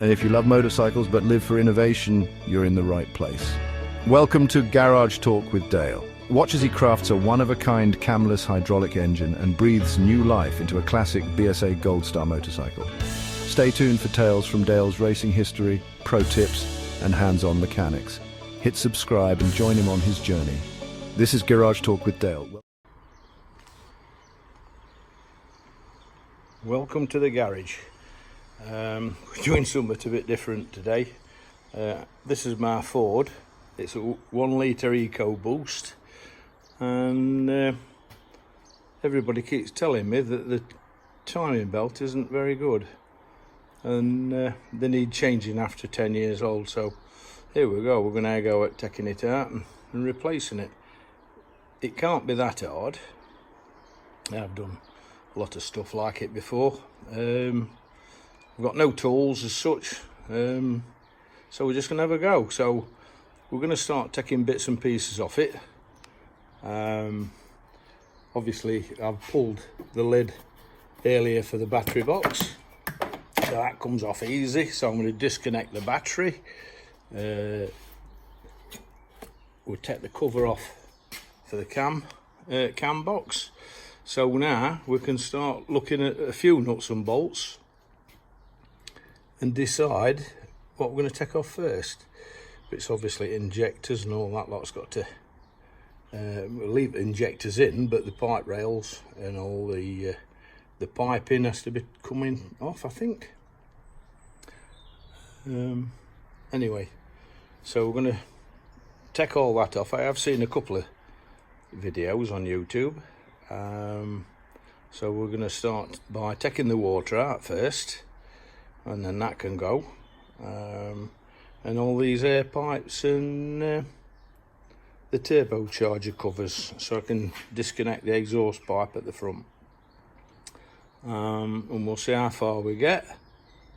And if you love motorcycles but live for innovation, you're in the right place. Welcome to Garage Talk with Dale. Watch as he crafts a one-of-a-kind camless hydraulic engine and breathes new life into a classic BSA Gold Star motorcycle. Stay tuned for tales from Dale's racing history, pro tips, and hands-on mechanics. Hit subscribe and join him on his journey. This is Garage Talk with Dale. Welcome to the garage. We're doing something a bit different today. This is my Ford. It's a 1 litre EcoBoost, and everybody keeps telling me that the timing belt isn't very good, and they need changing after 10 years old. So here we go, we're going to go at taking it out and replacing it. It can't be that hard. I've done a lot of stuff like it before. I've got no tools as such, so we're just going to have a go. So we're going to start taking bits and pieces off it. Obviously I've pulled the lid earlier for the battery box, so that comes off easy. So I'm going to disconnect the battery. We'll take the cover off for the cam box. So now we can start looking at a few nuts and bolts and decide what we're going to take off first. It's obviously injectors and all that lot's got to we'll leave injectors in, but the pipe rails and all the piping has to be coming off, I think. Anyway, so we're going to take all that off. I have seen a couple of videos on YouTube. So we're going to start by taking the water out first, and then that can go, and all these air pipes and the turbocharger covers, so I can disconnect the exhaust pipe at the front, and we'll see how far we get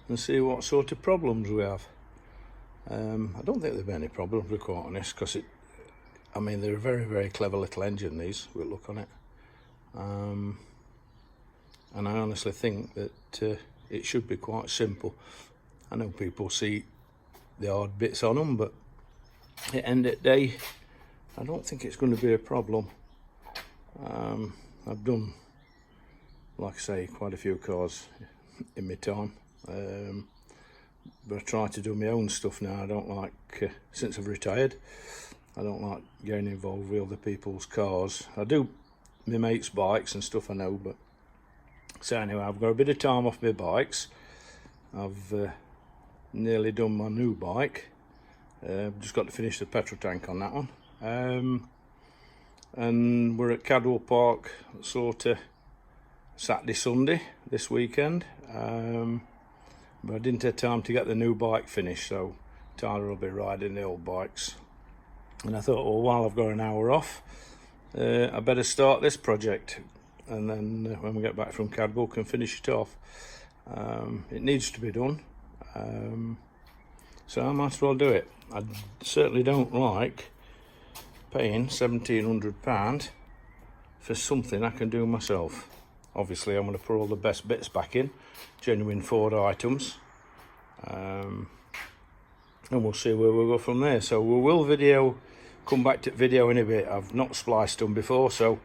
and see what sort of problems we have. I don't think there'll be any problems, to be quite honest, because I mean, they're a very, very clever little engine, these, we'll look on it. And I honestly think that it should be quite simple. I know people see the hard bits on them, but at the end of the day, I don't think it's going to be a problem. I've done, like I say, quite a few cars in my time, but I try to do my own stuff now. I don't like, since I've retired, I don't like getting involved with other people's cars. I do my mates' bikes and stuff, I know, but so anyway, I've got a bit of time off my bikes. I've nearly done my new bike. Just got to finish the petrol tank on that one. And we're at Cadwell Park sort of Saturday, Sunday this weekend. But I didn't have time to get the new bike finished, so Tyler will be riding the old bikes. And I thought, well, while I've got an hour off, I better start this project, and then when we get back from Cadwell, can finish it off. It needs to be done, so I might as well do it. I certainly don't like paying £1,700 for something I can do myself. Obviously I'm going to put all the best bits back in, genuine Ford items, and we'll see where we'll go from there. So we will come back to video in a bit. I've not spliced them before, so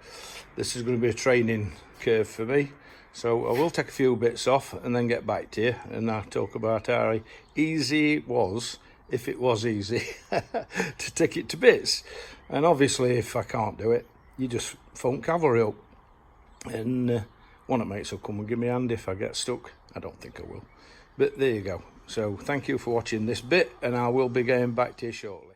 this is going to be a training curve for me. So I will take a few bits off and then get back to you, and I'll talk about how easy it was, if it was easy, to take it to bits. And obviously if I can't do it, you just phone cavalry up, and one of the mates will come and give me a hand if I get stuck. I don't think I will, but there you go. So thank you for watching this bit, and I will be getting back to you shortly.